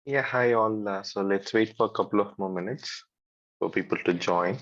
Yeah, hi all. So let's wait for a couple of more minutes for people to join.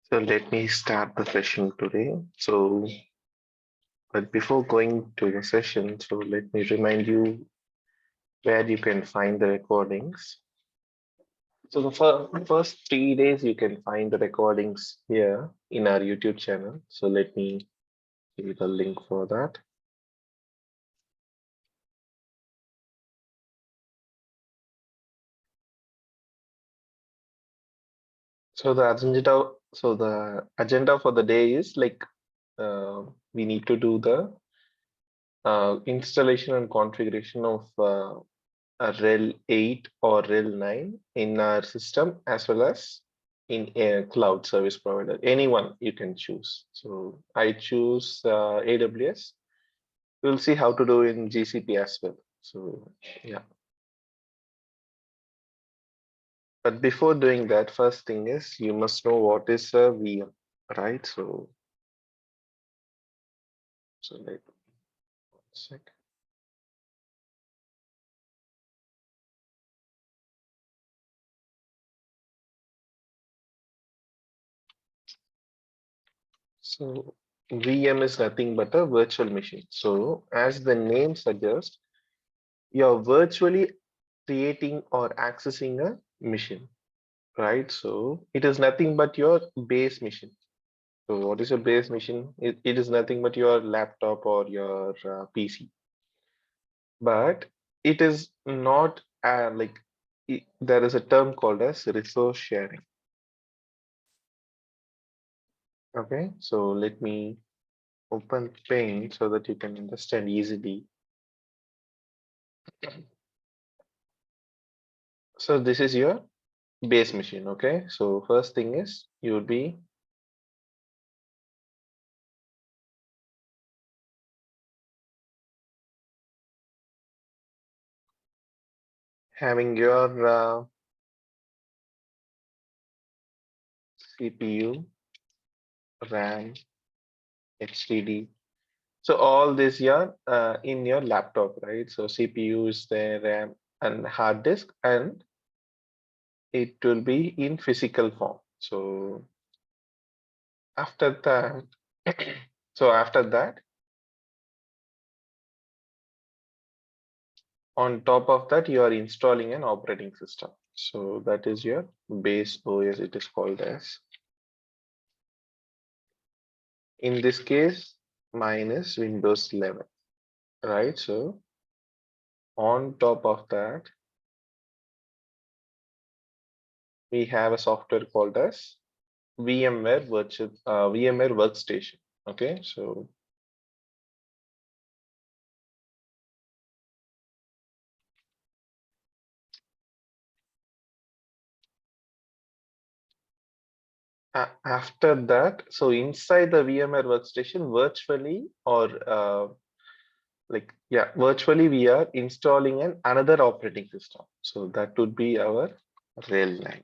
So let me start the session today. But before going to the session, so let me remind you where you can find the recordings. So the first 3 days you can find the recordings here in our YouTube channel. So let me give you the link for that. So the agenda for the day is like we need to do the installation and configuration of a RHEL 8 or RHEL 9 in our system as well as in a cloud service provider. Anyone you can choose. So I choose AWS. We'll see how to do in GCP as well. So yeah. But before doing that, first thing is you must know what is a VM, right? So like 1 sec. So VM is nothing but a virtual machine. So as the name suggests, you're virtually creating or accessing a machine, right? So it is nothing but your base machine. So what is your base machine? It is nothing but your laptop or your PC. But it is not like there is a term called as resource sharing. Okay, so let me open Paint so that you can understand easily. So this is your base machine. Okay, so first thing is you would be having your CPU, RAM, HDD. So all this here in your laptop, right? So CPU is there, RAM and hard disk, and it will be in physical form. So after that, so after that, on top of that, you are installing an operating system. So that is your base OS, it is called as. In this case, mine is Windows 11, right? So on top of that, we have a software called as VMware Workstation. Okay, so after that, so inside the VMware Workstation, virtually or virtually we are installing another operating system. So that would be our RHEL 9.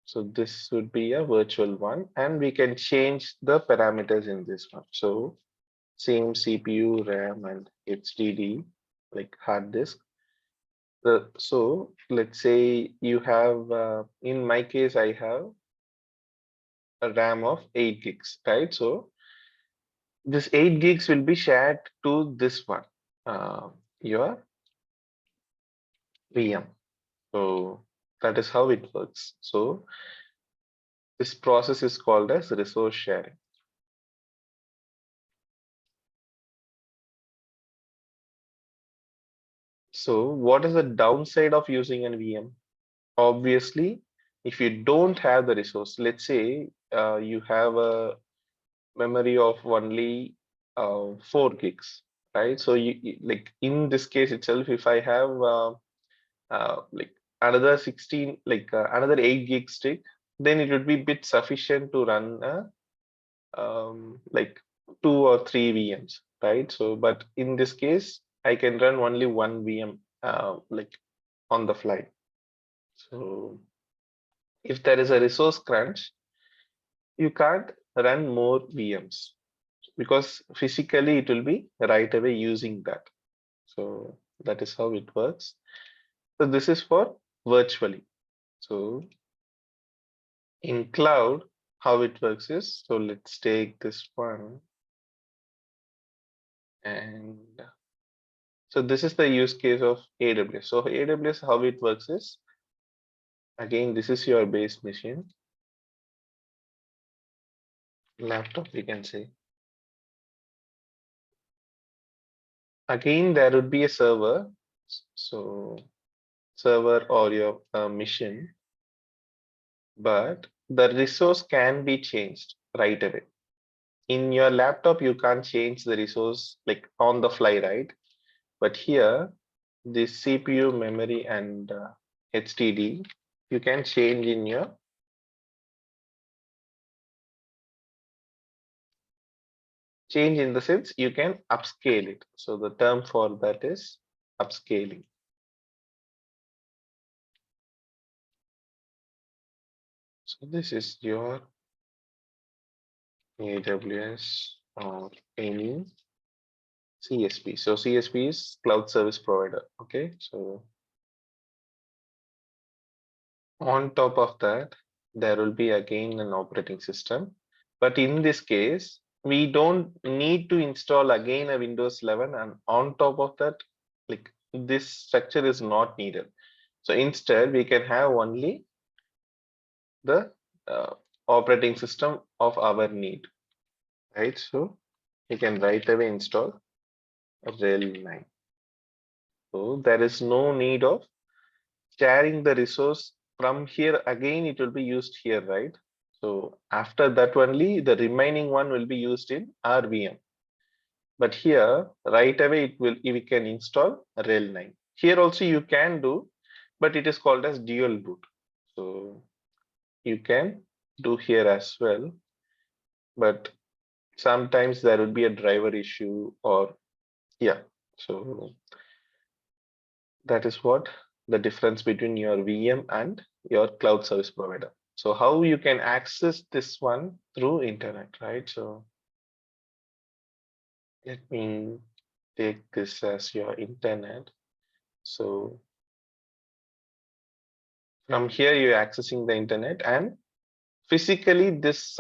So this would be a virtual one, and we can change the parameters in this one. So same CPU, RAM, and HDD, like hard disk. So let's say you have, in my case, I have a RAM of 8 gigs, right? So this 8 gigs will be shared to this one, your VM. So that is how it works. So this process is called as resource sharing. So what is the downside of using an VM? Obviously, if you don't have the resource, let's say you have a memory of only 4 gigs, right? So like in this case itself, if I have like another 16, like another 8 gig stick, then it would be bit sufficient to run like 2 or 3 VMs, right? So, but in this case, I can run only one VM like on the fly. So if there is a resource crunch, you can't run more VMs because physically it will be right away using that. So that is how it works. So this is for virtually. So in cloud, how it works is, so let's take this one. And so this is the use case of AWS. So AWS, how it works is, again, this is your base machine, laptop, we can say. Again, there would be a server. So server or your machine, but the resource can be changed right away. In your laptop, you can't change the resource like on the fly, right? But here, the CPU, memory, and HDD, you can change in your change in the sense you can upscale it. So the term for that is upscaling. So this is your AWS or any CSP. So CSP is cloud service provider. Okay, so on top of that, there will be again an operating system. But in this case, we don't need to install again a Windows 11, and on top of that, like this structure is not needed. So instead, we can have only the operating system of our need, right? So you can right away install RHEL 9. So there is no need of sharing the resource from here. Again, it will be used here, right? So after that only the remaining one will be used in our VM. But here right away we can install RHEL 9. Here also you can do, but it is called as dual boot. So you can do here as well, but sometimes there will be a driver issue, or yeah. So that is what the difference between your VM and your cloud service provider. So how you can access this one through internet, right? So let me take this as your internet. So from here you're accessing the internet, and physically this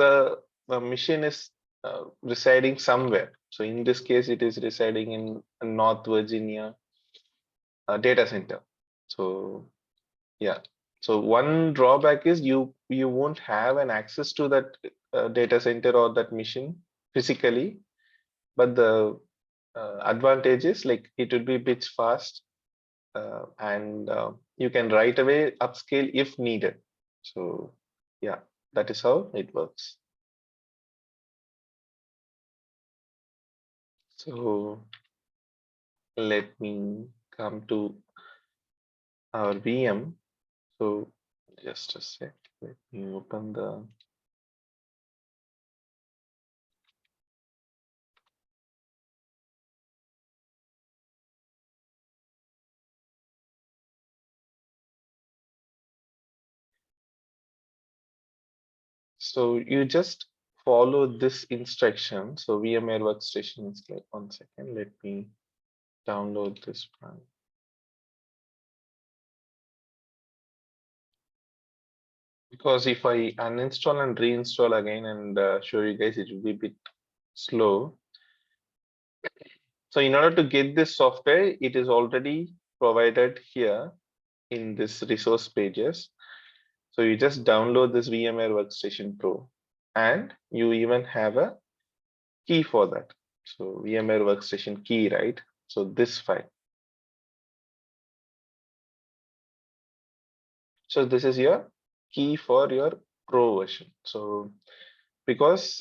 machine is residing somewhere. So in this case, it is residing in North Virginia data center. So yeah. So one drawback is you won't have an access to that data center or that machine physically, but the advantage is like it will be bit fast, and you can right away upscale if needed. So yeah, that is how it works. So let me come to our VM. So just a sec, let me open the. So you just follow this instruction. So VMware Workstation is like, 1 second, let me download this one. Because if I uninstall and reinstall again and show you guys, it will be a bit slow. So in order to get this software, it is already provided here in this resource pages. So you just download this VMware Workstation Pro, and you even have a key for that. So VMware Workstation key, right? So this file. So this is your key for your Pro version. So because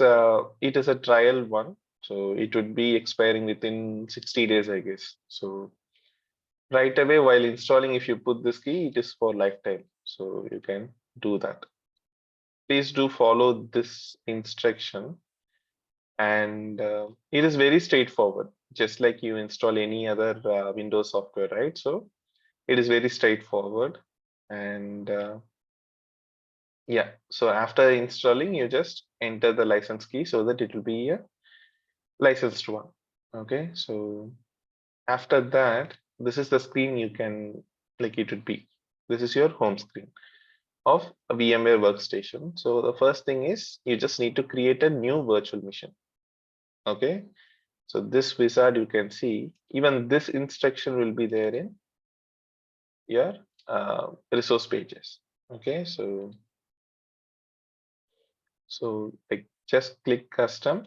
it is a trial one, so it would be expiring within 60 days, I guess. So right away while installing, if you put this key, it is for lifetime. So you can do that. Please do follow this instruction, and it is very straightforward, just like you install any other Windows software, right? So it is very straightforward, and yeah. So after installing, you just enter the license key so that it will be a licensed one. Okay, so after that, this is the screen you can, like it would be. This is your home screen of a VMware Workstation. So the first thing is you just need to create a new virtual machine. Okay, so this wizard you can see, even this instruction will be there in your resource pages. Okay, so like just click custom.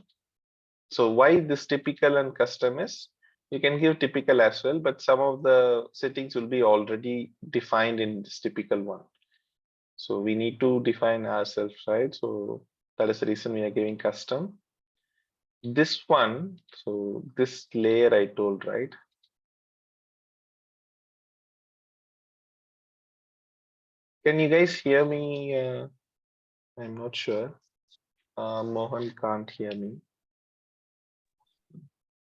So why this typical and custom is, you can give typical as well, but some of the settings will be already defined in this typical one. So we need to define ourselves, right? So that is the reason we are giving custom. This one, so this layer I told, right? Can you guys hear me? I'm not sure. Mohan can't hear me.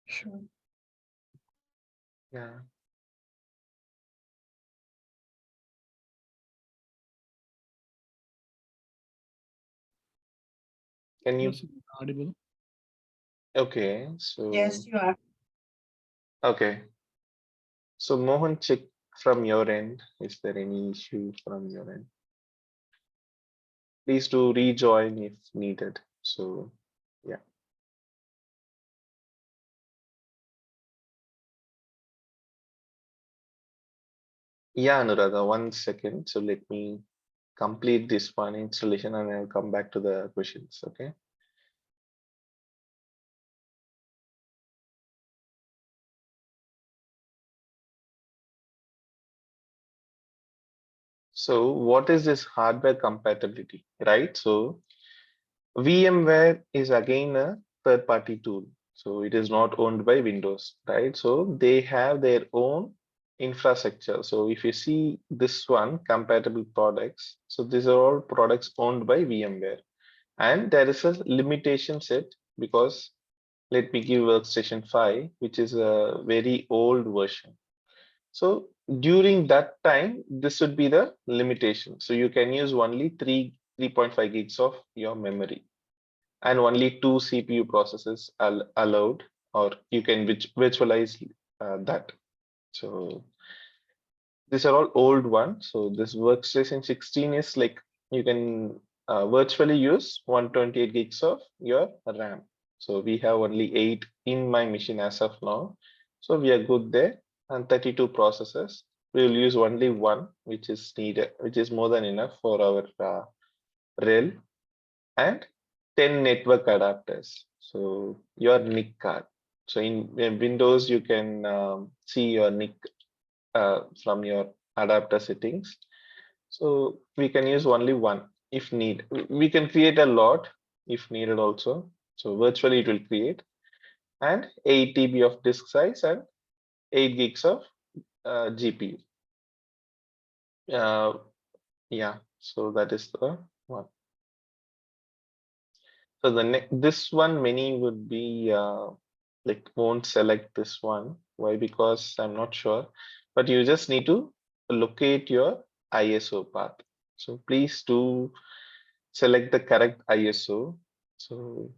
Sure. Yeah. Can you? Yes, audible. Okay. So Yes, you are. okay. So Mohan, check from your end. Is there any issue from your end? please do rejoin if needed. So yeah. Yeah, Anuradha, 1 second. So let me complete this one installation and I'll come back to the questions. Okay. So what is this hardware compatibility, right? So VMware is again a third-party tool. So it is not owned by Windows, right? So they have their own infrastructure. So if you see this one, compatible products, so these are all products owned by VMware. And there is a limitation set because let me give workstation 5, which is a very old version. So during that time, this would be the limitation. So you can use only 3.5 gigs of your memory and only 2 CPU processes are allowed, or you can virtualize that. So these are all old ones. So this workstation 16 is like you can virtually use 128 gigs of your RAM. So we have only 8 in my machine as of now. So we are good there. And 32 processors. We will use only one, which is needed, which is more than enough for our RHEL, and 10 network adapters. So your NIC card. So in Windows, you can see your NIC from your adapter settings. So we can use only one if need. We can create a lot if needed also. So virtually it will create, and 8 TB of disk size and 8 gigs of GPU. Yeah, so that is the one. So this one many would be like won't select this one. Why? Because I'm not sure, but you just need to locate your ISO path. So please do select the correct ISO. So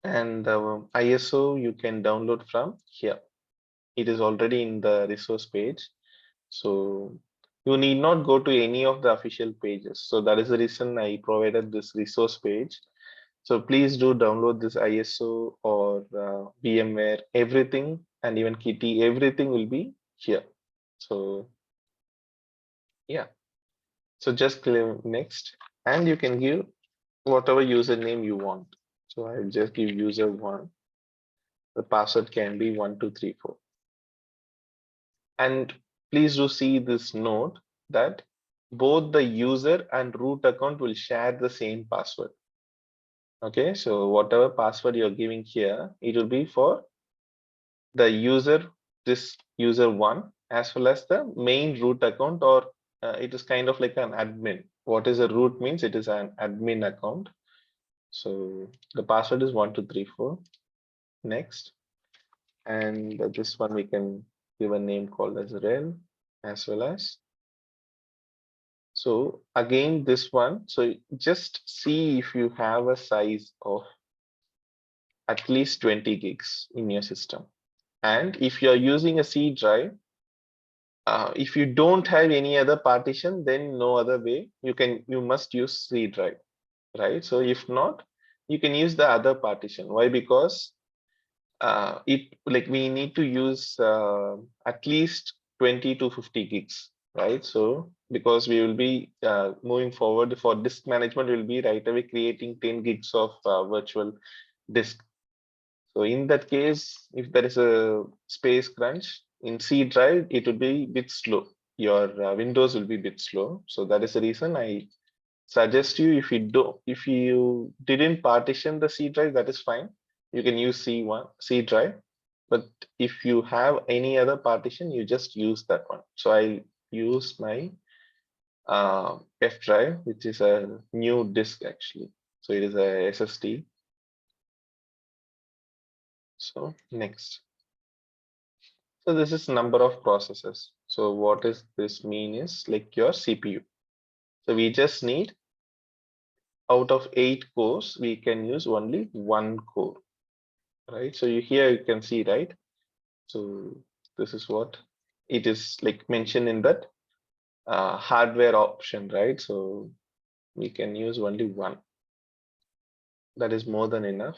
and ISO you can download from here. It is already in the resource page. So you need not go to any of the official pages. So that is the reason I provided this resource page. So please do download this ISO or VMware, everything, and even Kitty, everything will be here. So yeah, so just click next, and you can give whatever username you want. So I'll just give user one. The password can be 1234. And please do see this note that both the user and root account will share the same password. Okay, so whatever password you're giving here, it will be for the user, this user one, as well as the main root account, or it is kind of like an admin. What is a root means? It is an admin account. So the password is 1234. Next, and this one we can give a name called as rel, as well as. So again, this one. So just see if you have a size of at least 20 gigs in your system. And if you're using a C drive, if you don't have any other partition, then no other way. You must use C drive, right? So if not, you can use the other partition. Why? Because it like we need to use at least 20 to 50 gigs, right? So because we will be moving forward for disk management, we'll be right away creating 10 gigs of virtual disk. So in that case, if there is a space crunch in C drive, it will be a bit slow. Your Windows will be a bit slow. So that is the reason I suggest you, if you didn't partition the C drive, that is fine. You can use C drive. But if you have any other partition, you just use that one. So I use my F drive, which is a new disk actually. So it is a SSD. So next. So this is number of processes. So what does this mean is like your CPU. So we just need out of 8 cores, we can use only 1 core, right? So here you can see, right? So this is what it is like mentioned in that hardware option, right? So we can use only one. That is more than enough.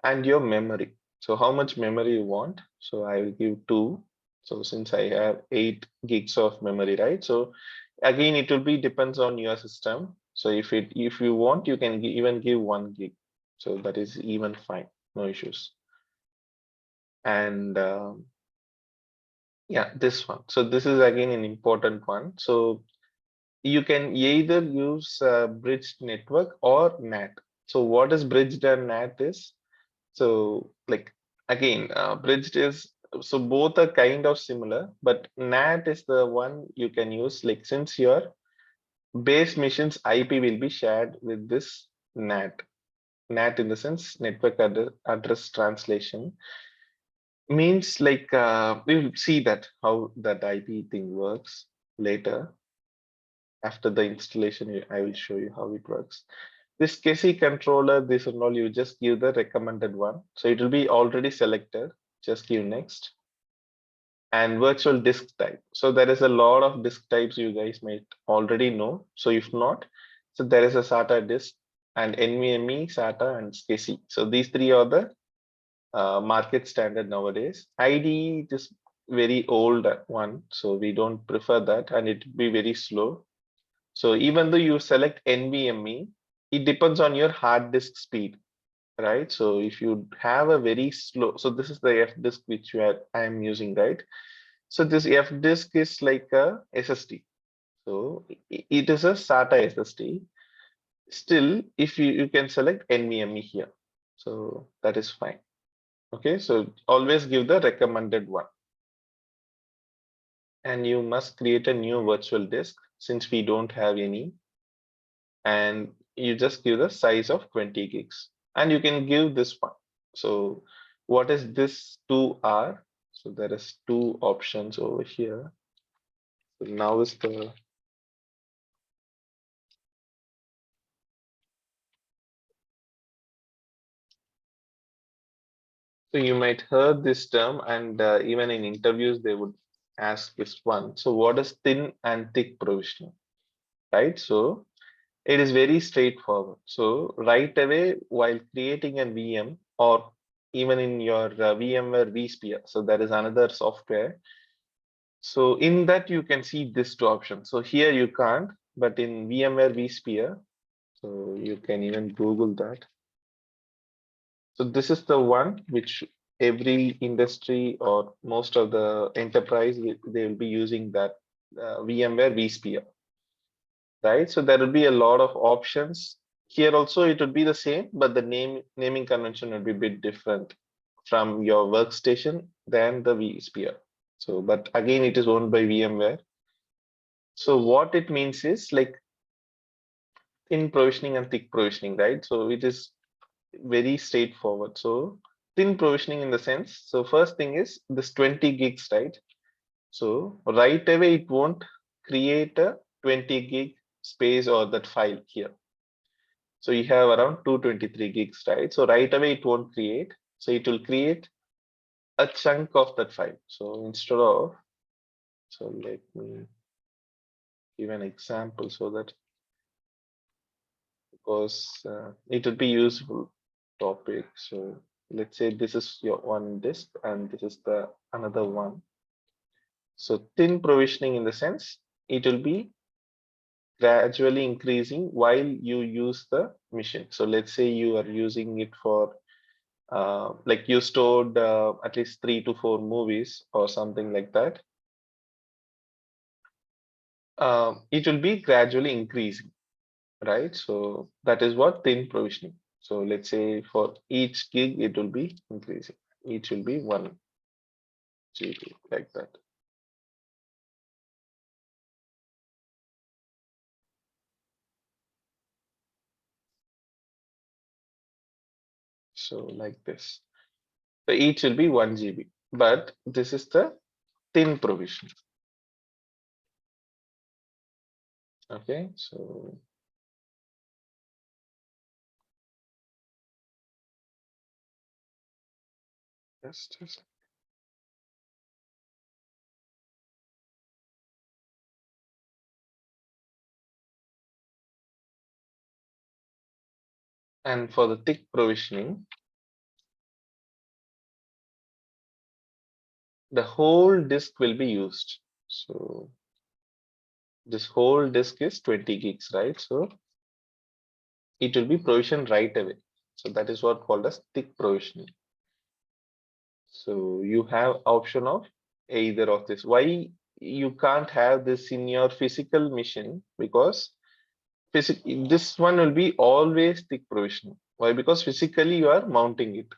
And your memory. So how much memory you want? So I will give 2. So since I have 8 gigs of memory, right? So again, it will be depends on your system. So if you want, you can even give 1 gig. So that is even fine, no issues. And yeah, this one. So this is again an important one. So you can either use bridged network or NAT. So what is bridged and NAT is? So like again, bridged is, so both are kind of similar, but NAT is the one you can use, like since your base machine's IP will be shared with this NAT. NAT in the sense network address translation means like we'll see that how that IP thing works later. After the installation, I will show you how it works. This KC controller, this and all, you just give the recommended one. So it will be already selected. Just give next. And virtual disk type. So there is a lot of disk types you guys might already know. So if not, so there is a SATA disk and NVMe, SATA, and SCSI. So these three are the market standard nowadays. IDE is very old one, so we don't prefer that, and it will be very slow. So even though you select NVMe, it depends on your hard disk speed, right? So if you have a very slow, so this is the F disk which I am using, right? So this F disk is like a SSD. So it is a SATA SSD. Still, if you can select NVMe here. So that is fine. Okay, so always give the recommended one. And you must create a new virtual disk since we don't have any. And you just give the size of 20 gigs. And you can give this one. So what is this 2R? So there is 2 options over here. So now is the so you might heard this term, and even in interviews they would ask this one. So what is thin and thick provisioning, right? So it is very straightforward. So right away, while creating a VM or even in your VMware vSphere, so there is another software. So in that you can see this 2 options. So here you can't, but in VMware vSphere, so you can even Google that. So this is the one which every industry or most of the enterprise, they will be using that VMware vSphere, right? So there will be a lot of options. Here also it would be the same, but the naming convention would be a bit different from your workstation than the vSphere. So, but again, it is owned by VMware. So what it means is like thin provisioning and thick provisioning, right? So it is very straightforward. So thin provisioning in the sense, so first thing is this 20 gigs, right? So right away, it won't create a 20 gig space or that file here. So you have around 223 gigs, right? So right away, it won't create. So it will create a chunk of that file. So instead of, so let me give an example so that because it would be useful topic. So let's say this is your one disk and this is the another one. So thin provisioning in the sense it will be gradually increasing while you use the machine. So let's say you are using it for like you stored at least 3 to 4 movies or something like that. It will be gradually increasing, right? So that is what thin provisioning. So let's say for each gig, it will be increasing. Each will be 1 GB like that. So like this. So each will be 1 GB, but this is the thin provision. Okay, so just And for the thick provisioning, the whole disk will be used. So this whole disk is 20 gigs, right? So it will be provisioned right away. So that is what called as thick provisioning. So you have option of either of this. Why you can't have this in your physical machine? Because this one will be always thick provisioning. Why? Because physically you are mounting it,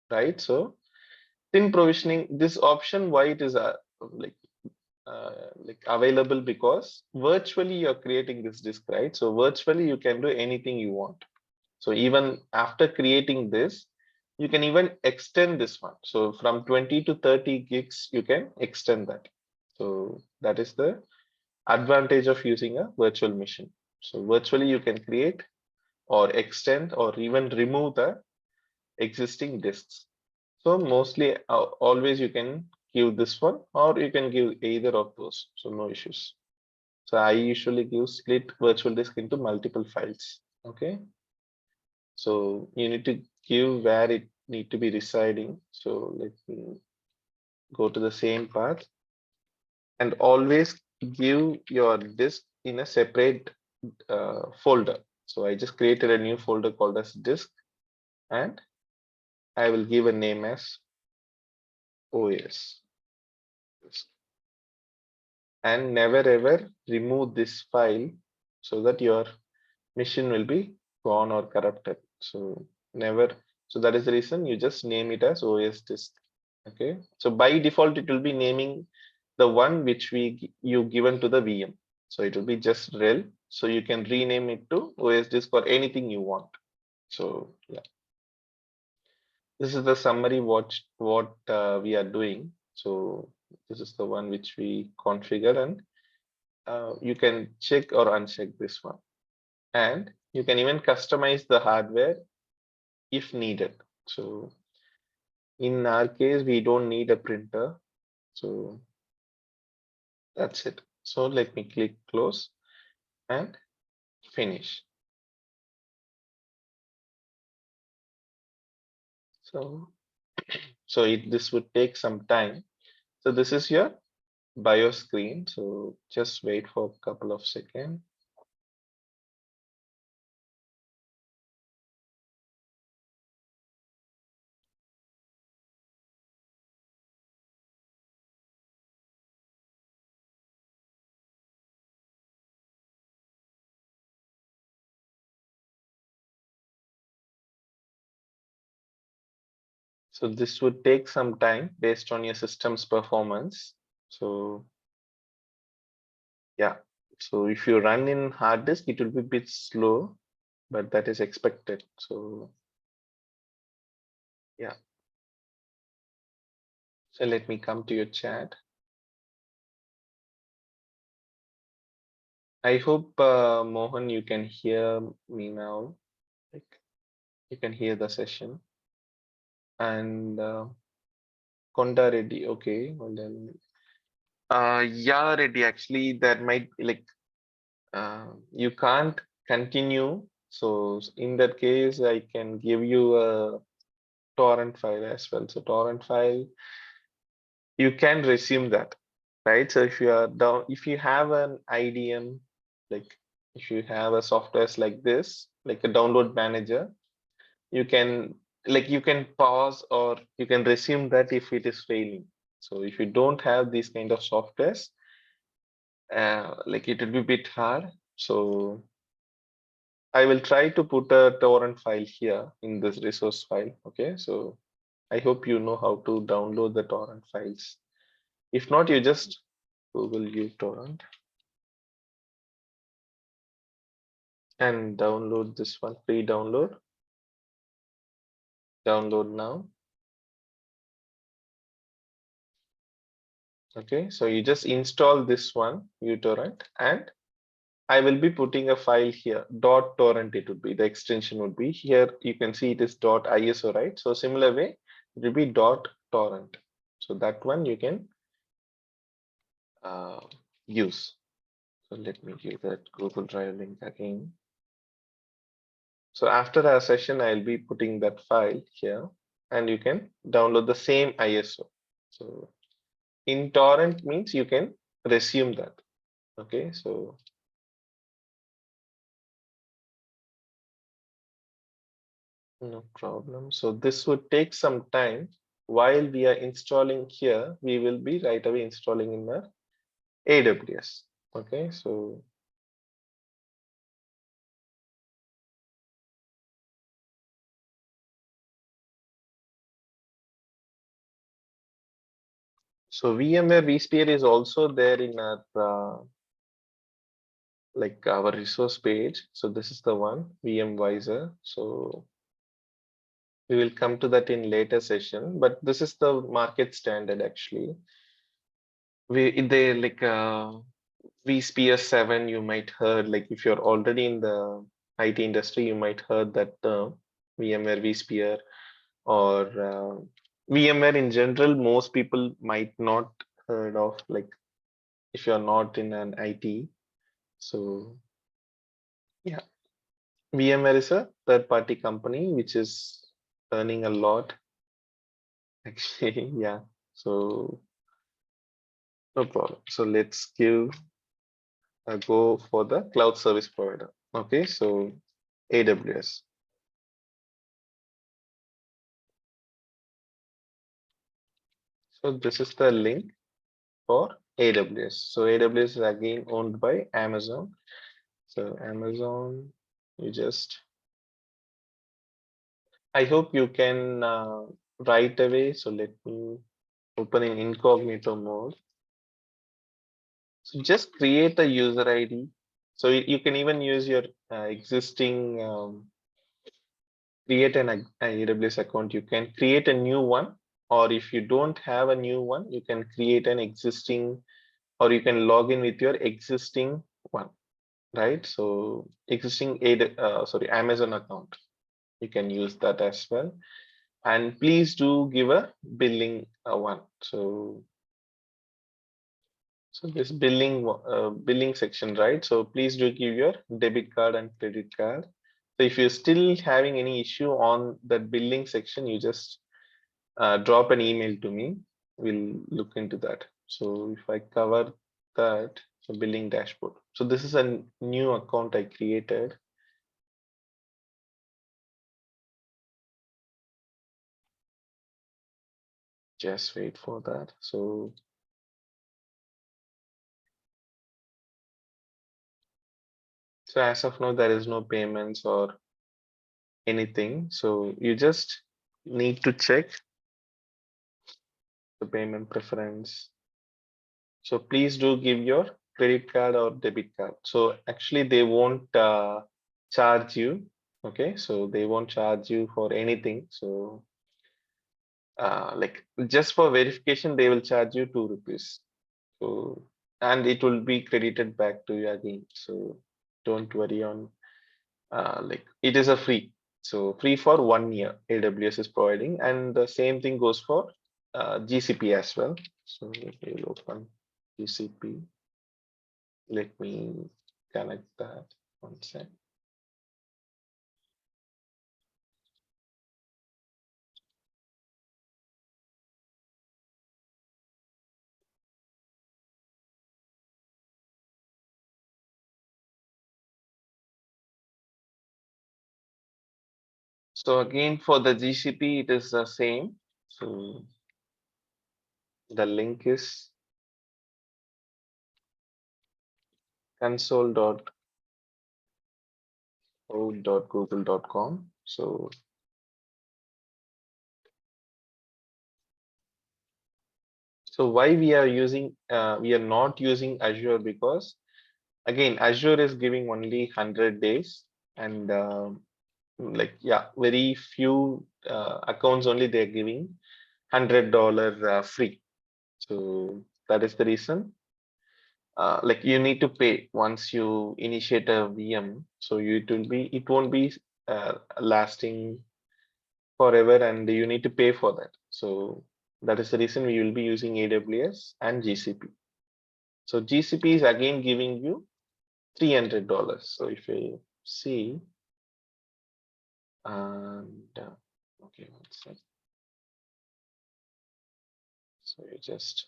right? So thin provisioning, this option, why it is like available, because virtually you're creating this disk, right? So virtually you can do anything you want. So even after creating this, you can even extend this one. So from 20 to 30 gigs, you can extend that. So that is the advantage of using a virtual machine. So virtually you can create or extend or even remove the existing disks. So mostly always you can give this one or you can give either of those. So no issues. So I usually give split virtual disk into multiple files. Okay. So you need to give where it need to be residing. So let me go to the same path and always give your disk in a separate folder. So I just created a new folder called as disk and I will give a name as OS and never ever remove this file so that your machine will be gone or corrupted. So never. So that is the reason you just name it as OS disk. Okay. So by default, it will be naming the one which you given to the VM. So it will be just rel. So you can rename it to OS disk or anything you want. So yeah, this is the summary what we are doing. So this is the one which we configure and you can check or uncheck this one. And you can even customize the hardware if needed. So in our case, we don't need a printer. So that's it. So let me click close and finish. So, this would take some time. So this is your BIOS screen. So just wait for a couple of seconds. So this would take some time based on your system's performance. So yeah, so if you run in hard disk, it will be a bit slow, but that is expected. So yeah. So let me come to your chat. I hope Mohan, you can hear me now. Like you can hear the session. And Konda Reddy, okay. Well then, yeah, Reddy. Actually, that might like you can't continue. So in that case, I can give you a torrent file as well. So torrent file, you can resume that, right? So if you are down, if you have an IDM, like if you have a softwares like this, like a download manager, you can you can pause or you can resume that if it is failing. So if you don't have these kind of softwares, like it will be a bit hard. So I will try to put a torrent file here in this resource file. Okay, so I hope you know how to download the torrent files. If not, you just Google uTorrent and download this one, free download. Download now. Okay, so you just install this one, uTorrent, and I will be putting a file here, .torrent it would be, the extension would be here. You can see it is .iso, right? So similar way, it will be .torrent. So that one you can use. So let me give that Google Drive link again. So after our session, I'll be putting that file here and you can download the same ISO. So in torrent means you can resume that. Okay, so no problem. So this would take some time. While we are installing here, we will be right away installing in the AWS. Okay, so VMware vSphere is also there in our like our resource page. So this is the one, VMwiser. So we will come to that in later session, but this is the market standard actually. They like vSphere 7, you might heard, like if you're already in the IT industry, you might heard that term, VMware vSphere, or VMware in general, most people might not heard of, like if you're not in an IT. So yeah, VMware is a third party company which is earning a lot actually. Yeah, so no problem. So let's give a go for the cloud service provider. Okay, so AWS. So this is the link for AWS. So AWS is again owned by Amazon. So Amazon, you just, I hope you can right away. So let me open in incognito mode. So just create a user ID. So you can even use your existing, create an AWS account. You can create a new one, or if you don't have a new one, you can create an existing, or you can log in with your existing one, right? So existing Amazon account, you can use that as well. And please do give a billing one. So this billing section, right? So please do give your debit card and credit card. So if you're still having any issue on that billing section, you just drop an email to me. We'll look into that. So if I cover that, so billing dashboard. So this is a new account I created. Just wait for that. So as of now, there is no payments or anything. So you just need to check the payment preference. So please do give your credit card or debit card. So actually they won't charge you. Okay, so they won't charge you for anything. So like just for verification, they will charge you 2 rupees. So, and it will be credited back to you again. So don't worry on like it is a free. So free for 1 year AWS is providing, and the same thing goes for GCP as well. So we'll open GCP. Let me connect that one sec. So again, for the GCP, it is the same. So the link is console.code.google.com. So why we are using, we are not using Azure, because again, Azure is giving only 100 days, and like, yeah, very few accounts only they're giving $100 free. So that is the reason. Like you need to pay once you initiate a VM. So it won't be lasting forever, and you need to pay for that. So that is the reason we will be using AWS and GCP. So GCP is again giving you $300. So if you see, And okay, one sec. So you just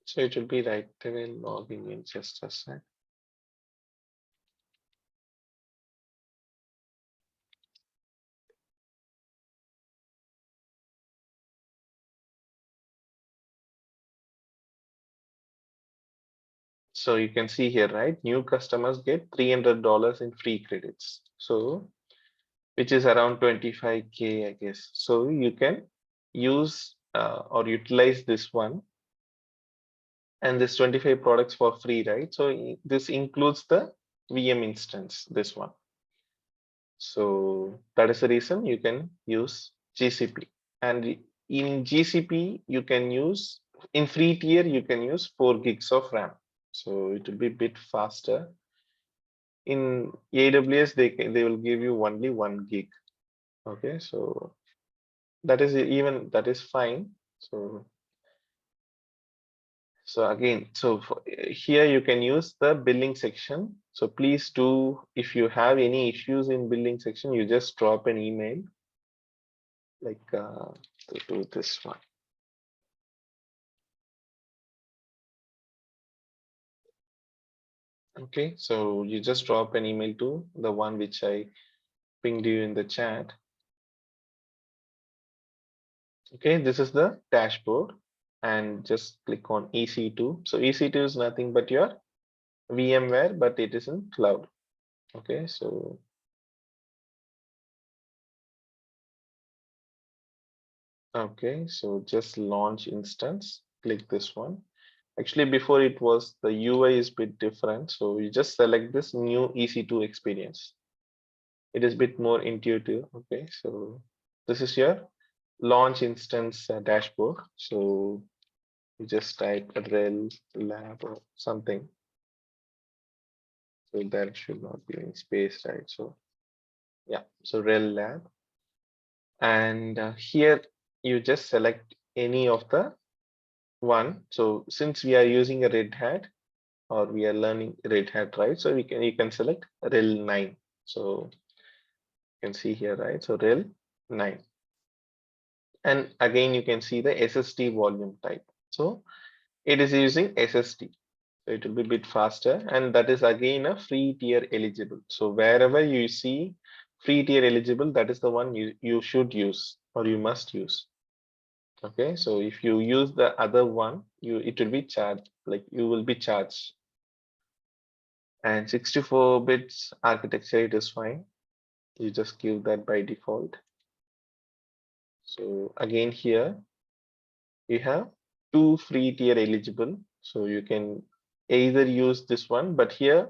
so it will be right away logging in just a sec. So you can see here, right? New customers get $300 in free credits. So which is around 25K, I guess. So you can use or utilize this one and this 25 products for free, right? So this includes the VM instance, this one. So that is the reason you can use GCP. And in GCP, you can use, in free tier, you can use 4 gigs of RAM. So it will be a bit faster. In AWS, they will give you only 1 gig. Okay, so that is even, that is fine. So again, so here you can use the billing section. So please do, if you have any issues in billing section, you just drop an email like to do this one. Okay, so you just drop an email to the one which I pinged you in the chat. Okay, this is the dashboard and just click on EC2. So EC2 is nothing but your VMware, but it is in cloud. Okay, so okay, so just launch instance, click this one. Actually, before it was the UI is bit different. So you just select this new EC2 experience. It is a bit more intuitive. Okay, so this is your launch instance dashboard. So you just type rel lab or something. So there should not be any space, right? So yeah, so rel lab. And here you just select any of the one. So since we are using a Red Hat or we are learning Red Hat, right? So you can select rel 9. So you can see here, right? So rel 9. And again, you can see the SSD volume type. So it is using SSD. So it will be a bit faster. And that is again a free tier eligible. So wherever you see free tier eligible, that is the one you should use or you must use. Okay, so if you use the other one, it will be charged, like you will be charged. And 64 bits architecture, it is fine. You just give that by default. So again here, you have two free tier eligible. So you can either use this one, but here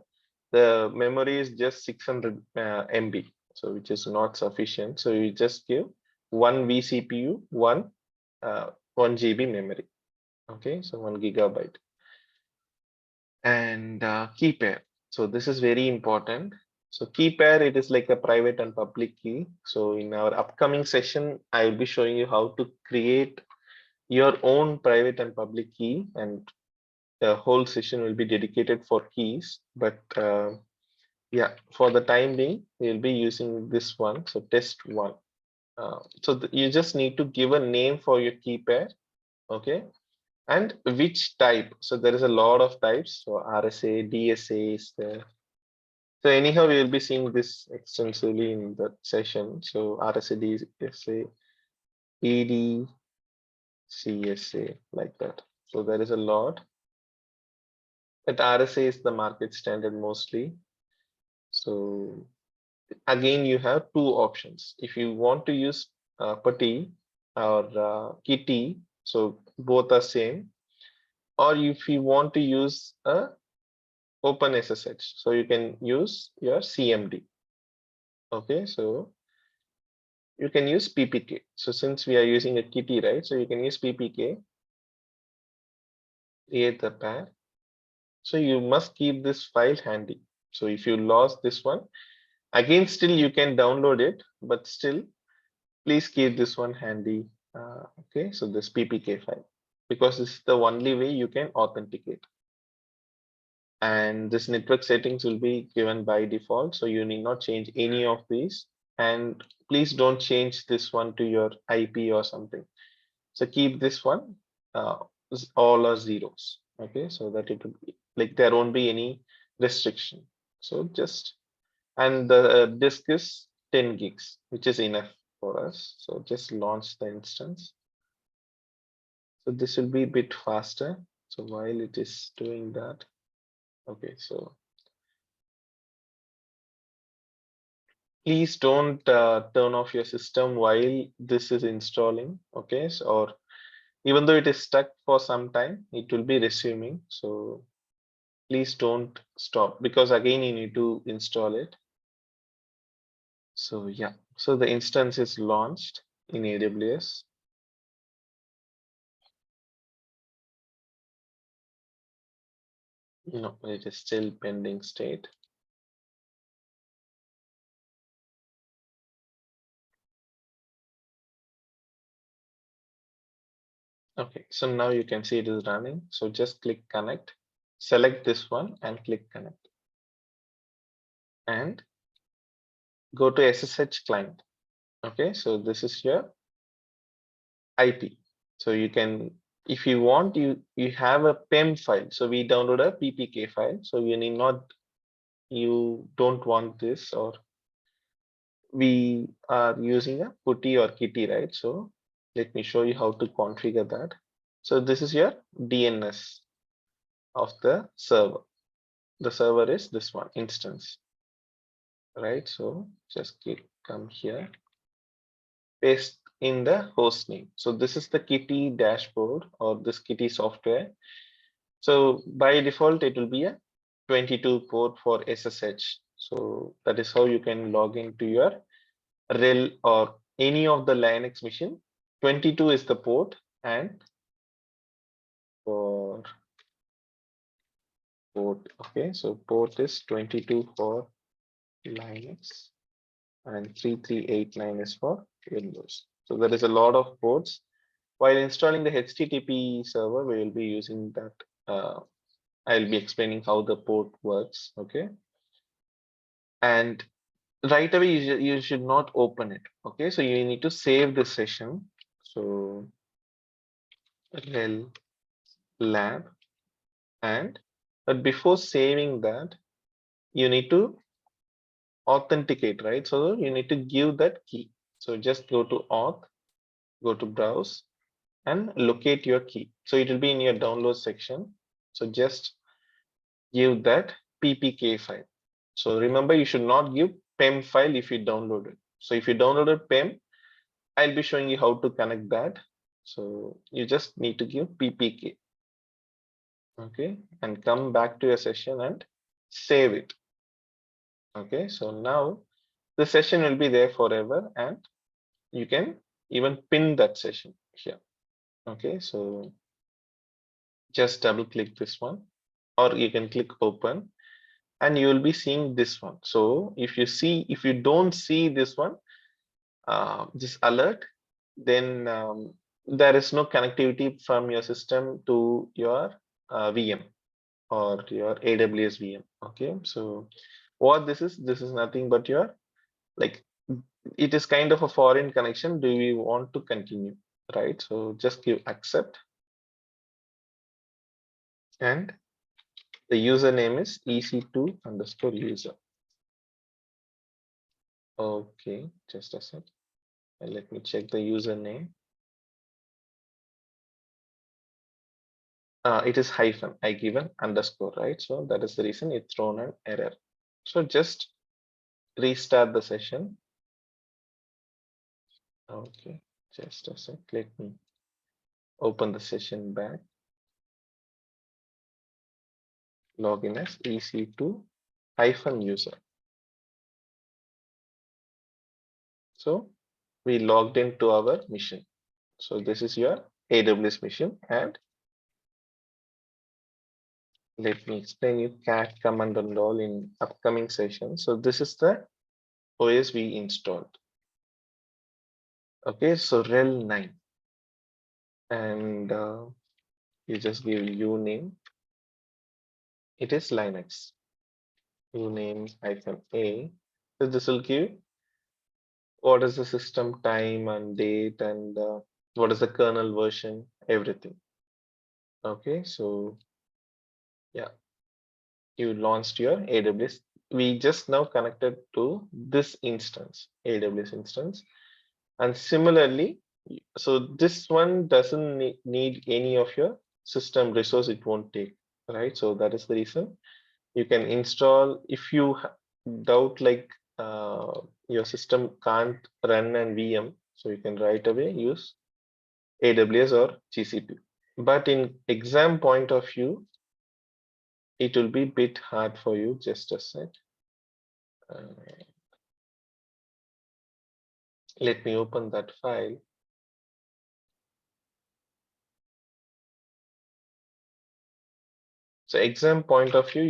the memory is just 600 MB, so which is not sufficient. So you just give one vCPU, 1 GB memory. Okay, so 1 gigabyte. And key pair. So this is very important. So key pair, it is like a private and public key. So in our upcoming session, I will be showing you how to create your own private and public key, and the whole session will be dedicated for keys. But yeah, for the time being, we'll be using this one. So test one. So you just need to give a name for your key pair. Okay. And which type. So there is a lot of types. So RSA, DSA is there. So anyhow, we will be seeing this extensively in the session. So RSA, DSA, ED, CSA, like that. So there is a lot. But RSA is the market standard mostly. So again, you have two options. If you want to use PuTTY or Kitty, so both are same. Or if you want to use a OpenSSH, so you can use your CMD. Okay, so you can use PPK. So since we are using a Kitty, right? So you can use PPK, create the pair. So you must keep this file handy. So if you lost this one, again, still you can download it, but still, please keep this one handy. Okay, so this PPK file, because this is the only way you can authenticate. and this network settings will be given by default, so you need not change any of these. And please don't change this one to your IP or something. So keep this one all are zeros. Okay, so that it will be like there won't be any restriction. So just, and the disk is 10 gigs, which is enough for us. So just launch the instance. So this will be a bit faster. So while it is doing that, okay, so please don't turn off your system while this is installing. Okay, so, or even though it is stuck for some time, it will be resuming. So please don't stop, because again you need to install it. So yeah, so the instance is launched in AWS. No, it is still pending state. Okay, so now you can see it is running. So just click connect, select this one and click connect, and go to SSH client. Okay, so this is your IP. So you can, if you want, you have a PEM file. So we download a PPK file. So you need not, you don't want this, or we are using a putty or kitty, right? So let me show you how to configure that. So this is your DNS of the server. The server is this one, instance, right? So just click, come here, paste in the host name. So this is the kitty dashboard or this kitty software. So by default, it will be a 22 port for SSH. So that is how you can log into your RHEL or any of the Linux machine. 22 is the port, and for port, okay, so port is 22 for Linux and 3389 is for Windows. So there is a lot of ports. While installing the HTTP server, we will be using that. I'll be explaining how the port works, okay? And right away, you should not open it, okay? So you need to save the session. So RHEL lab, and but before saving that, you need to authenticate, right? So you need to give that key. So just go to auth, go to browse, and locate your key. So it will be in your download section. So just give that PPK file. So remember, you should not give PEM file if you download it. So if you downloaded PEM, I'll be showing you how to connect that. So you just need to give PPK. Okay, and come back to your session and save it. Okay, so now the session will be there forever, and you can even pin that session here. Okay, so just double click this one, or you can click open, and you will be seeing this one. So if you don't see this one, this alert, then there is no connectivity from your system to your VM or your AWS VM. Okay, so what this is nothing but your, like, it is kind of a foreign connection. Do we want to continue, right? So just give accept, and the username is ec2 underscore user. Okay, just a sec. And let me check the username. It is hyphen, I given underscore, right? So that is the reason it's thrown an error. So just restart the session. Okay, just a sec. Let me open the session back. Login as ec2 hyphen user. So we logged into our mission. So this is your AWS mission, and let me explain you cat command and all in upcoming sessions. So this is the OS we installed. Okay, so RHEL 9, and you just give uname, it is Linux. Uname -a. So this will give what is the system time and date and what is the kernel version, everything. Okay, so yeah, you launched your AWS. We just now connected to this instance, AWS instance. And similarly, so this one doesn't need any of your system resource, it won't take, right? So that is the reason you can install if you doubt like your system can't run an VM, so you can right away use AWS or GCP. But in exam point of view, it will be bit hard for you. Just a sec. Let me open that file. So exam point of view,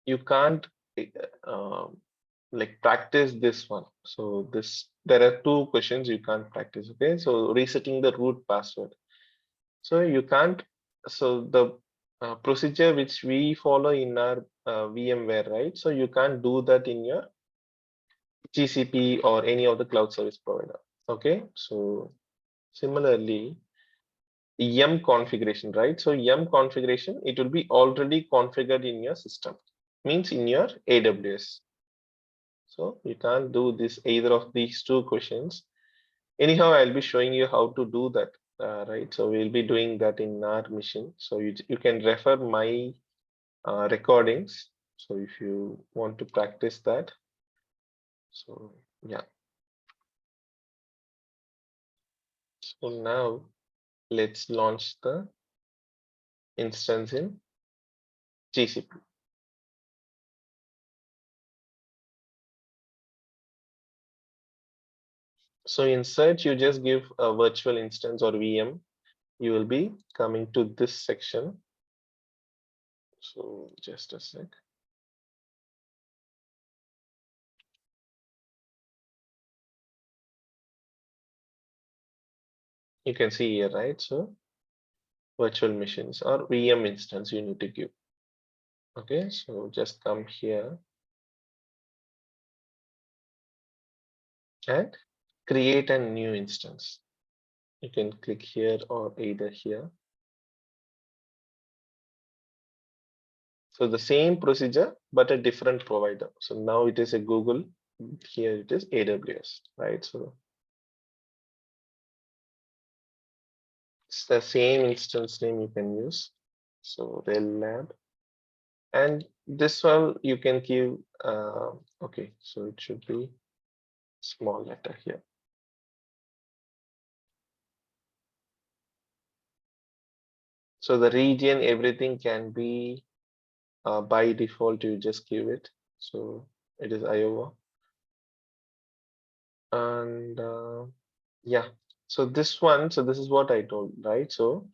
you can't like practice this one. So there are two questions you can't practice. Okay, so resetting the root password. So you can't. So the procedure which we follow in our VMware, right? So you can't do that in your GCP or any of the cloud service provider. Okay, so similarly, yum configuration, right? So yum configuration, it will be already configured in your system, means in your AWS. So you can't do this either of these two questions. Anyhow, I'll be showing you how to do that, right? So we'll be doing that in our mission. So you can refer my recordings. So if you want to practice that. So yeah. So now let's launch the instance in GCP. So in search, you just give a virtual instance or VM. You will be coming to this section. So just a sec. You can see here, right? So virtual machines or VM instance you need to give. Okay, so just come here and create a new instance. You can click here or either here. So the same procedure, but a different provider. So now it is a Google, here it is AWS, right? So it's the same instance name you can use. So RHEL Lab. And this one you can give, okay, so it should be small letter here. So the region, everything can be by default, you just give it. So it is Iowa. And yeah, so this one, so this is what I told, right? So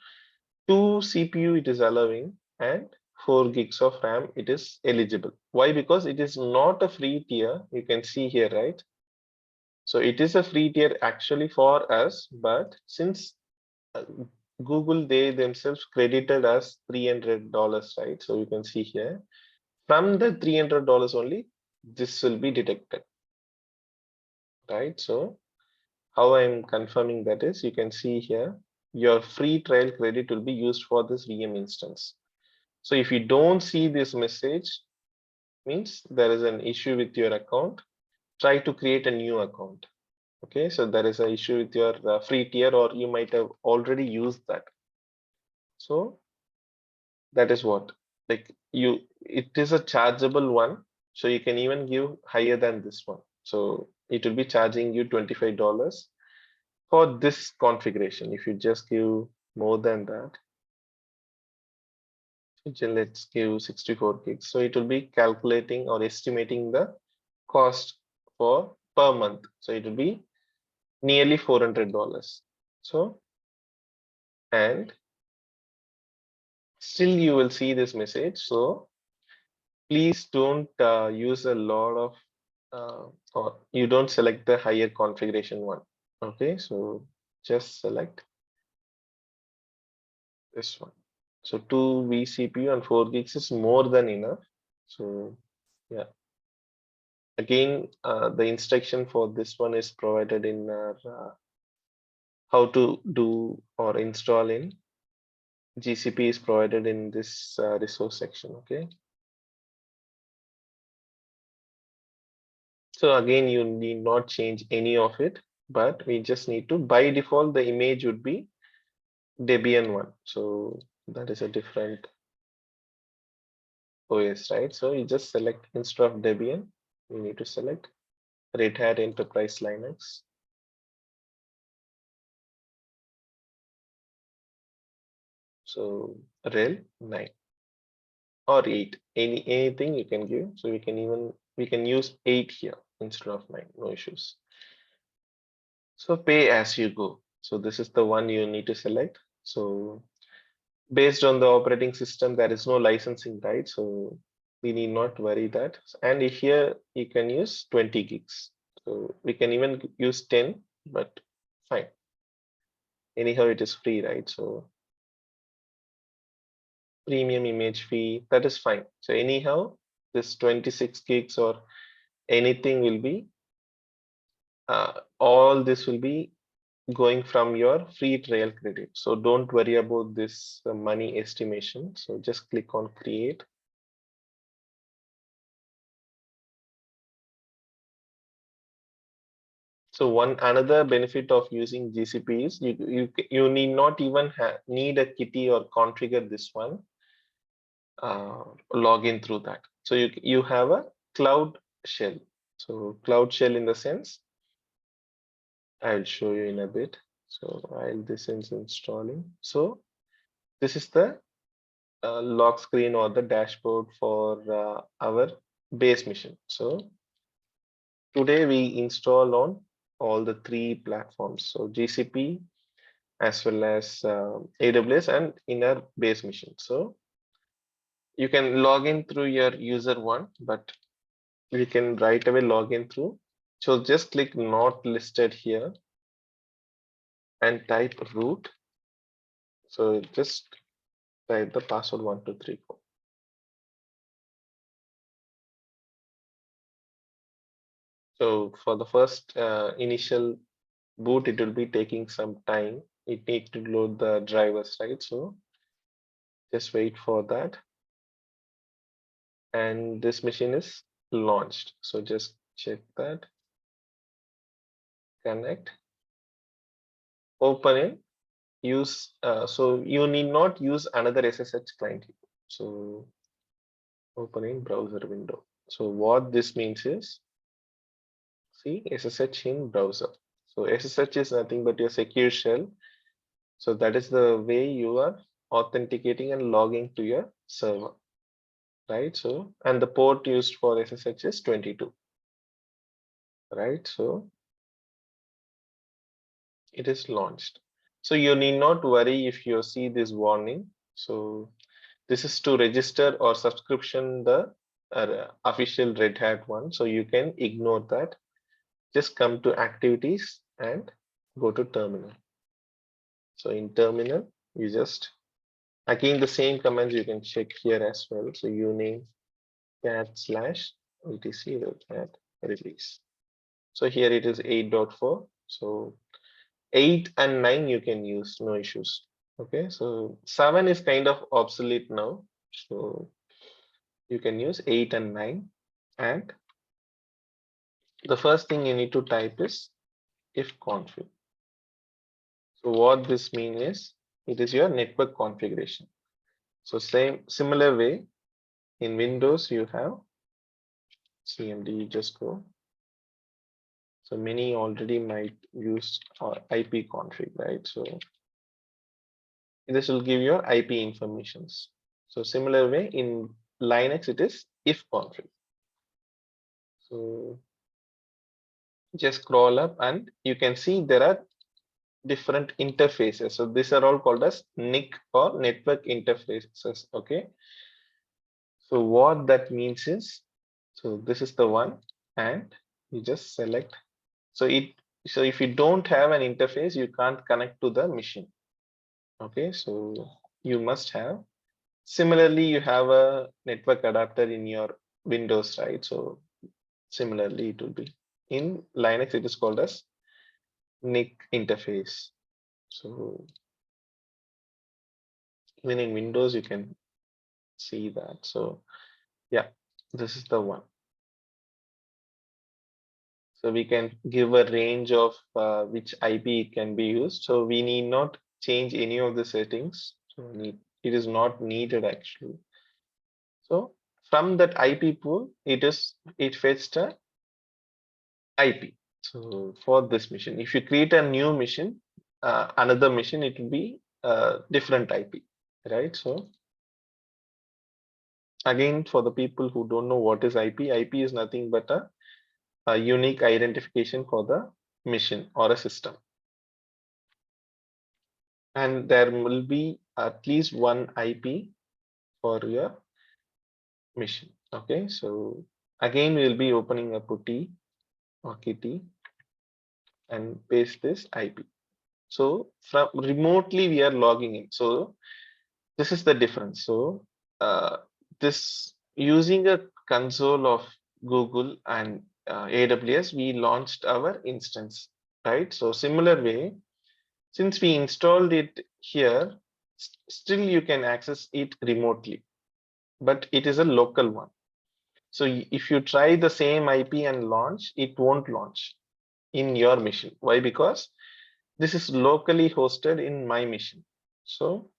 2 CPU it is allowing and 4 gigs of RAM it is eligible. Why? Because it is not a free tier. You can see here, right? So it is a free tier actually for us, but since uh, Google, they themselves credited us $300, right? So you can see here from the $300 only, this will be detected, right? So how I'm confirming that is, you can see here, your free trial credit will be used for this VM instance. So if you don't see this message, means there is an issue with your account, try to create a new account. Okay, so there is an issue with your free tier, or you might have already used that. So that is what, like it is a chargeable one. So you can even give higher than this one. So it will be charging you $25 for this configuration. If you just give more than that, let's give 64 gigs. So it will be calculating or estimating the cost for per month. So it will be nearly $400. So, and still you will see this message. So please don't use a lot of, or you don't select the higher configuration one. Okay, so just select this one. So 2 vCPU and 4 gigs is more than enough. So yeah, again, the instruction for this one is provided in our how to do or install in GCP is provided in this resource section. Okay. So again, you need not change any of it, but we just need to, by default, the image would be Debian one. So that is a different OS, right? So you just select, instead of Debian, you need to select Red Hat Enterprise Linux. So RHEL 9 or 8, anything you can give. So we can use 8 here instead of 9, no issues. So pay as you go. So this is the one you need to select. So based on the operating system, there is no licensing, right? So we need not worry that. And here you can use 20 gigs. So we can even use 10, but fine. Anyhow, it is free, right? So premium image fee, that is fine. So anyhow, this 26 gigs or anything will be, all this will be going from your free trial credit. So don't worry about this money estimation. So just click on create. So one another benefit of using GCP is you need not even need a kitty or configure this one, log in through that. So you have a cloud shell. So cloud shell in the sense, I'll show you in a bit. So while this is installing, so this is the lock screen or the dashboard for our base mission. So today we install on all the 3 platforms. So GCP as well as AWS and in our base mission. So you can log in through your user one, but you can right away log in through. So just click not listed here and type root. So just type the password 1234. So for the first initial boot, it will be taking some time. It needs to load the drivers, right? So just wait for that. And this machine is launched. So just check that. Connect. Open it. Use so you need not use another SSH client. So open in browser window. So what this means is, see SSH in browser. So SSH is nothing but your secure shell. So that is the way you are authenticating and logging to your server, right? So, and the port used for SSH is 22, right? So it is launched. So you need not worry if you see this warning. So this is to register or subscription the official Red Hat one. So you can ignore that. Just come to activities and go to terminal. So in terminal, you just, again, the same commands you can check here as well. So uname cat/etc Red Hat release. So here it is 8.4. So 8 and 9 you can use, no issues. Okay, so 7 is kind of obsolete now. So you can use 8 and 9. And the first thing you need to type is ifconfig. So what this means is, it is your network configuration. So similar way, in Windows you have CMD, you just go. So many already might use IP config, right? So this will give your IP informations. So similar way in Linux, it is ifconfig. So just scroll up and you can see there are different interfaces. So these are all called as NIC or network interfaces. Okay. So what that means is, so this is the one, and you just select. So so if you don't have an interface, you can't connect to the machine. Okay. So you must have. Similarly, you have a network adapter in your Windows, right? So similarly, it will be in Linux, it is called as NIC interface. So even in Windows, you can see that. So yeah, this is the one. So we can give a range of which IP can be used. So we need not change any of the settings. So it is not needed actually. So from that IP pool, it fetched a IP. So for this mission, if you create a new mission, another mission, it will be a different IP, right? So again, for the people who don't know what is IP, IP is nothing but a unique identification for the mission or a system. And there will be at least one IP for your mission. Okay, so again, we'll be opening a putty or kitty and paste this IP. So from remotely we are logging in. So this is the difference. So this using a console of Google and AWS, we launched our instance, right? So similar way, since we installed it here, still you can access it remotely, but it is a local one. So if you try the same IP and launch, it won't launch in your machine. Why? Because this is locally hosted in my machine. So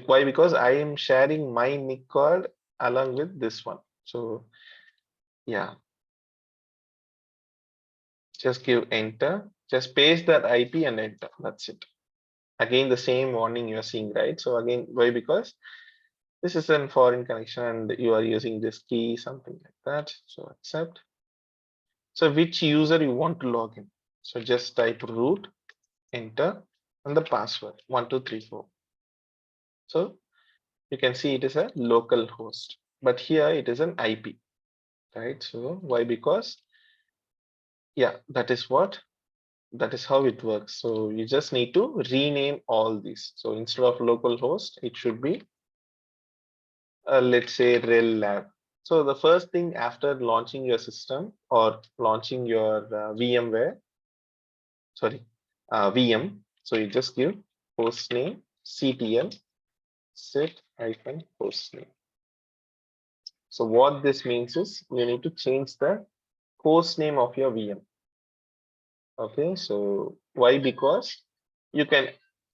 why? Because I am sharing my NIC card along with this one. So yeah, just give enter, just paste that IP and enter. That's it. Again, the same warning you are seeing, right? So again, why? Because this is a foreign connection and you are using this key, something like that. So accept. So which user you want to log in? So just type root, enter, and the password 1234. So you can see it is a local host, but here it is an IP, right? So why? Because yeah, that is how it works. So you just need to rename all these. So instead of local host, it should be let's say rel lab. So the first thing after launching your system or launching your VMware, sorry, VM. So you just give hostname CTL set hyphen hostname. So what this means is you need to change the host name of your VM. Okay, so why? Because you can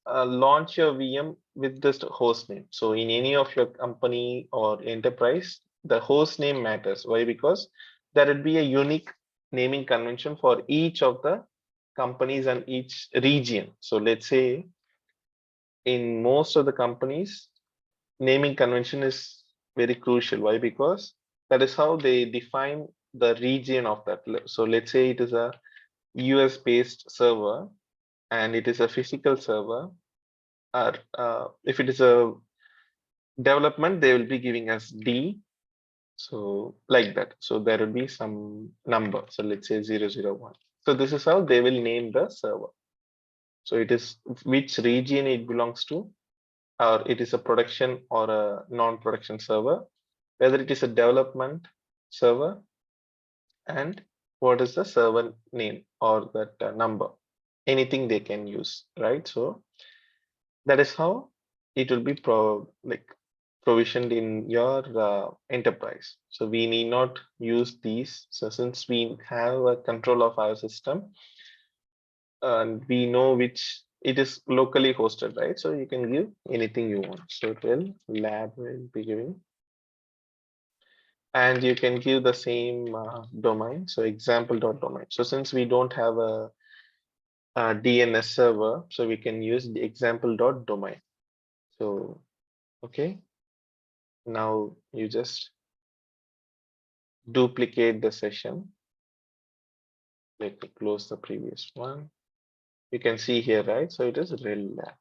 launch your VM with this host name. So in any of your company or enterprise, the host name matters. Why? Because there would be a unique naming convention for each of the companies and each region. So let's say in most of the companies, naming convention is very crucial. Why? Because that is how they define the region of that. So let's say it is a US based server and it is a physical server, or if it is a development, they will be giving us D. So like that. So there will be some number. So let's say 001. So this is how they will name the server. So it is which region it belongs to, or it is a production or a non-production server, whether it is a development server, and what is the server name or that number, anything they can use, right? So that is how it will be provisioned in your enterprise. So we need not use these. So since we have a control of our system and we know which it is locally hosted, right? So you can give anything you want. So it will lab will be giving, and you can give the same domain. So example.domain. So since we don't have a DNS server, so we can use the example.domain. So okay, now you just duplicate the session. Let me close the previous one. You can see here, right? So it is rel lab,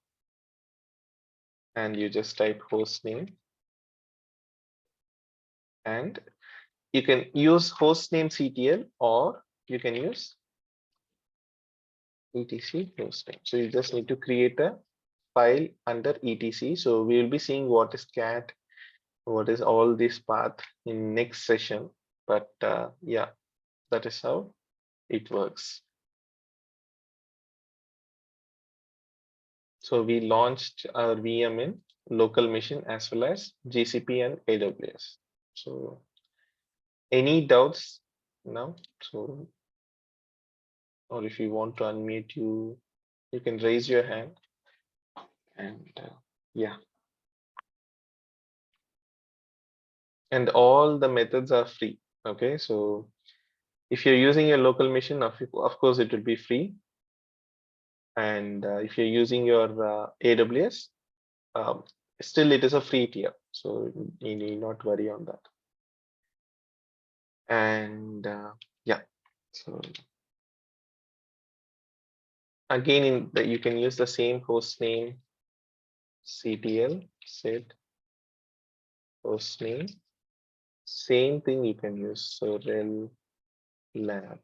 and you just type host name, and you can use hostname CTL or you can use etc hostname. So you just need to create a file under etc. So we will be seeing what is cat, what is all this path in next session. But yeah, that is how it works. So we launched our VM in local machine as well as GCP and AWS. So any doubts now? So, or if you want to unmute you, you can raise your hand. And yeah. And all the methods are free. Okay, so if you're using your local machine, of course it will be free. And if you're using your AWS, um, still it is a free tier, so you need not worry on that. And yeah, so again in the, you can use the same host name, ctl set host name, same thing you can use, so rel lab.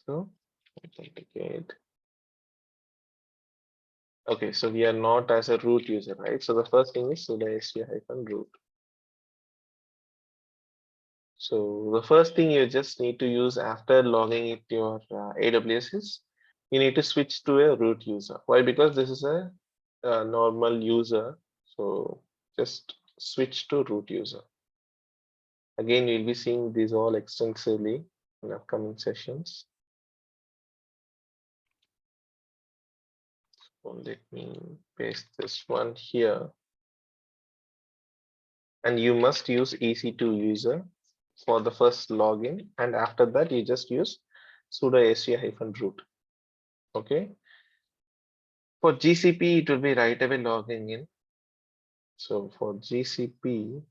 So authenticate. Okay, so we are not as a root user, right? So the first thing is sudo -root. So the first thing you just need to use after logging into your AWS is you need to switch to a root user. Why? Because this is a normal user. So just switch to root user. Again, you'll be seeing these all extensively in upcoming sessions. So let me paste this one here. And you must use EC2 user for the first login, and after that you just use sudo -root. Okay, for GCP it will be right away logging in. So for GCP,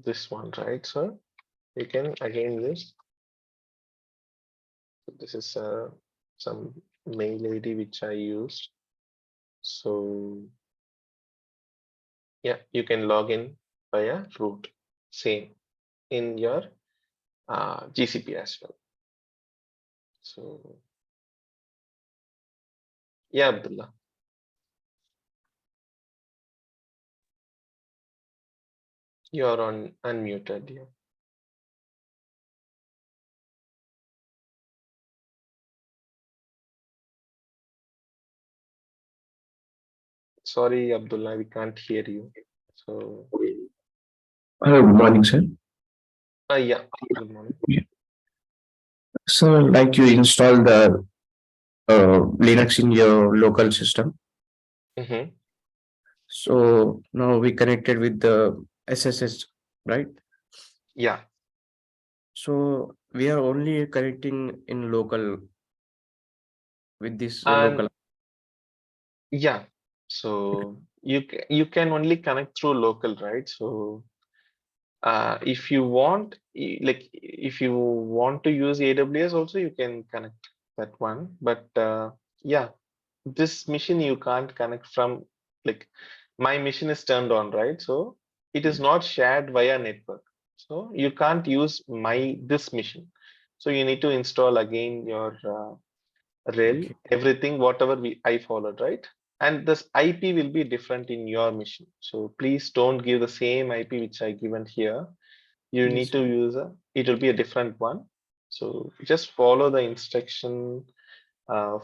this one, right? So you can again use, this is some mail ID which I used. So yeah, you can log in via root, same in your GCP as well. So yeah, Abdullah. You are on unmuted here. Sorry, Abdullah, we can't hear you. So Hello, good morning, sir. yeah, good morning. So, like you install the Linux in your local system. Mm-hmm. So now we connected with the SSH, right? Yeah. So we are only connecting in local with this And local. yeah, so you can only connect through local, right? So if you want, like if you want to use AWS also, you can connect that one. But yeah, this machine you can't connect from, like my machine is turned on, right? So it is not shared via network. So you can't use this machine. So you need to install again your rel, Okay. everything, whatever I followed, right? And this IP will be different in your machine. So please don't give the same IP which I given here. You Yes, need sir. to use it will be a different one. So just follow the instruction of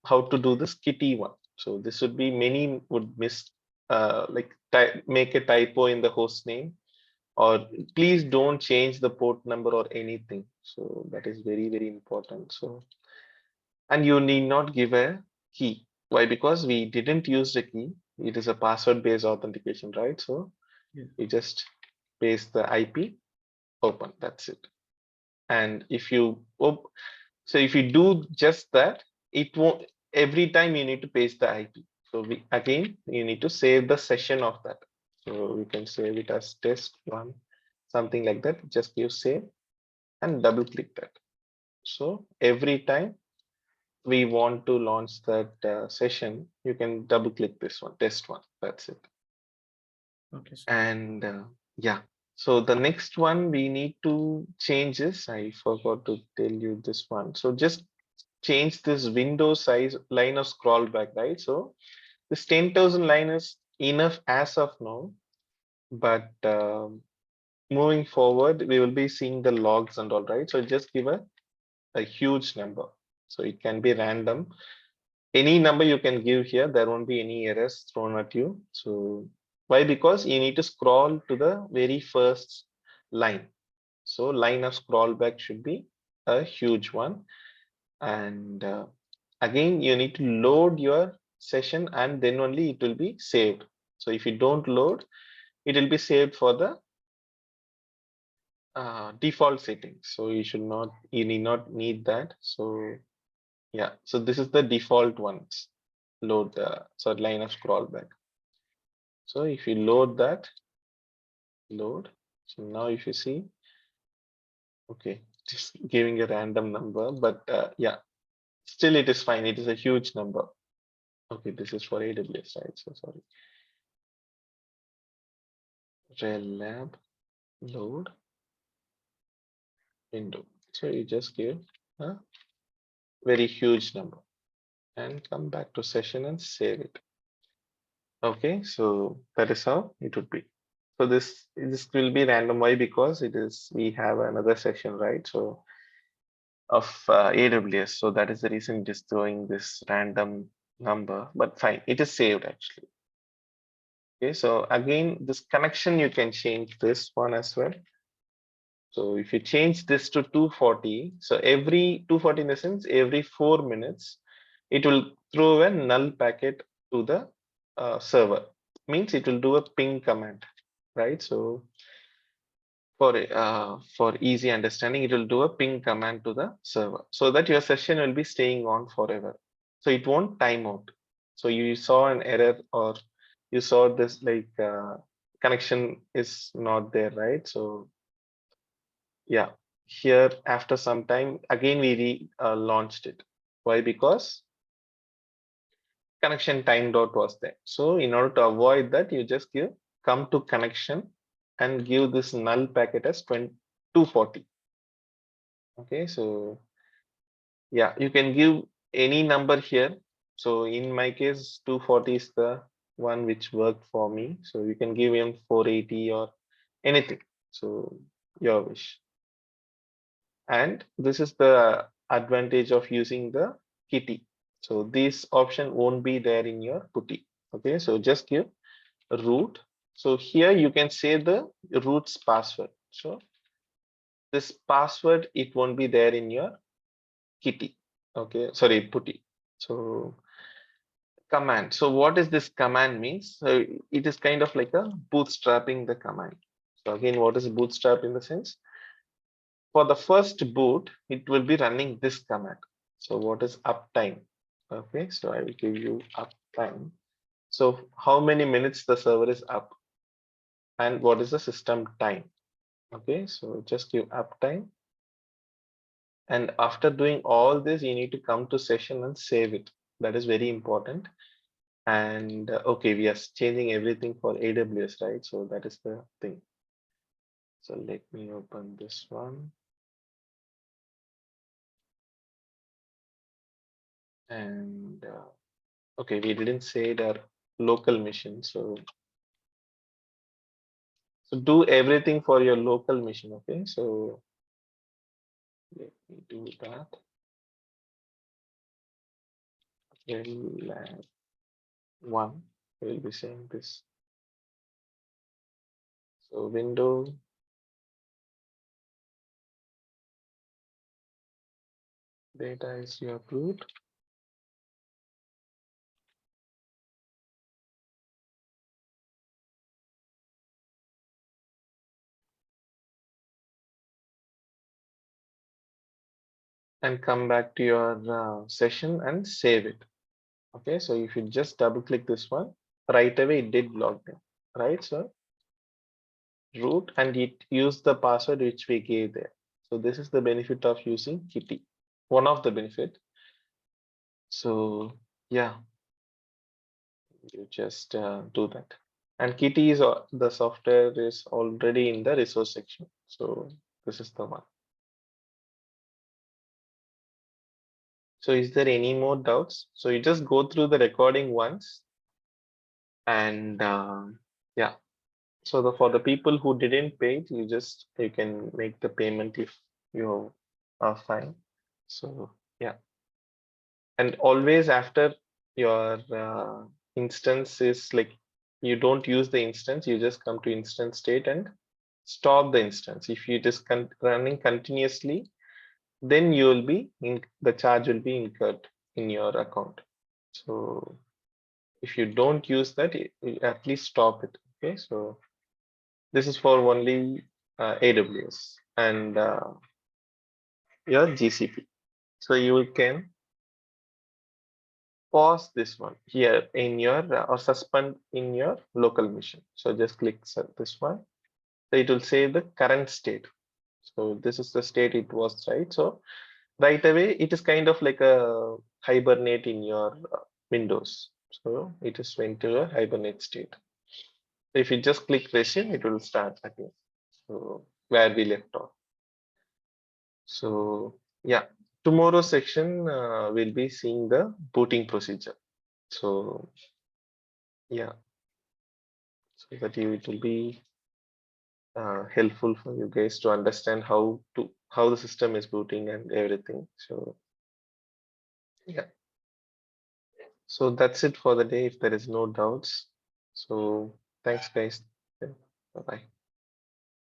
how to do this kitty one. So this would be, many would miss, like make a typo in the host name, or please don't change the port number or anything. So that is very, very important. So, and you need not give a key. Why? Because we didn't use the key. It is a password based authentication, right? So Yeah. you just paste the IP, open, that's it. And if you so if you do just that, it won't, every time you need to paste the IP. So again, you need to save the session of that. So we can save it as test one, something like that. Just give save and double click that. So every time we want to launch that session, you can double click this one, test one. That's it. Okay, sir. And yeah, so the next one we need to change is, I forgot to tell you this one. So just change this window size line of scroll back, right? So this 10,000 line is enough as of now, but moving forward, we will be seeing the logs and all, right? So just give a huge number. So it can be random. Any number you can give here, there won't be any errors thrown at you. So why? Because you need to scroll to the very first line. So line of scroll back should be a huge one. And again, you need to load your session and then only it will be saved. So if you don't load, it will be saved for the default settings. So you need not need that. So yeah, so this is the default ones. Load the line of scroll back. So if you load that, load. So now if you see, okay, just giving a random number, but yeah, still it is fine. It is a huge number. Okay, this is for AWS, right? So sorry. Rel lab load window. So you just give a very huge number and come back to session and save it. Okay, so that is how it would be. So this will be random. Why? Because we have another session, right? So of AWS. So that is the reason it is throwing this random number, but fine, it is saved actually. Okay, so again, this connection, you can change this one as well. So if you change this to 240, so every 240 in the sense, every 4 minutes, it will throw a null packet to the server. Means it will do a ping command, right? So for easy understanding, it will do a ping command to the server so that your session will be staying on forever. So it won't time out. So you saw an error or you saw this like connection is not there, right? So yeah, here after some time again we launched it. Why? Because connection timed out was there. So in order to avoid that, you just give come to connection and give this null packet as 240. Okay, so yeah, you can give any number here. So in my case, 240 is the one which worked for me. So you can give him 480 or anything. So your wish. And this is the advantage of using the kitty. So this option won't be there in your putty. Okay, so just give root. So here you can say the root's password. So this password, it won't be there in your kitty. Okay, sorry, putty. So command. So what is this command means? So it is kind of like a bootstrapping the command. So again, what is bootstrap in the sense? For the first boot, it will be running this command. So what is uptime? Okay, so I will give you uptime. So how many minutes the server is up and what is the system time? Okay, so just give uptime. And after doing all this, you need to come to session and save it. That is very important. And okay, we are changing everything for AWS, right? So that is the thing. So let me open this one. And okay, we didn't say the local machine. So do everything for your local machine. Okay, so let me do that. Lab one will be saying this. So window data is your root. And come back to your session and save it. Okay, so if you just double click this one, right away it did log in, right? So root and it used the password which we gave there. So this is the benefit of using Kitty, one of the benefit. So yeah, you just do that. And Kitty is the software is already in the resource section. So this is the one. So is there any more doubts? So you just go through the recording once and yeah. So for the people who didn't pay, you can make the payment if you are fine. So yeah, and always after your instance is like you don't use the instance, you just come to instance state and stop the instance. If it is running continuously, then you will be the charge will be incurred in your account. So if you don't use that, at least stop it. Okay, so this is for only AWS and your GCP. So you can pause this one here in your or suspend in your local machine. So just click this one. So it will say the current state. So this is the state it was, right? So right away, it is kind of like a hibernate in your Windows. So it is went to a hibernate state. If you just click resume, it will start again. So where we left off. So yeah, tomorrow section we'll be seeing the booting procedure. So yeah, so that it will be helpful for you guys to understand how the system is booting and everything. So yeah, so that's it for the day if there is no doubts. So thanks guys. Bye bye.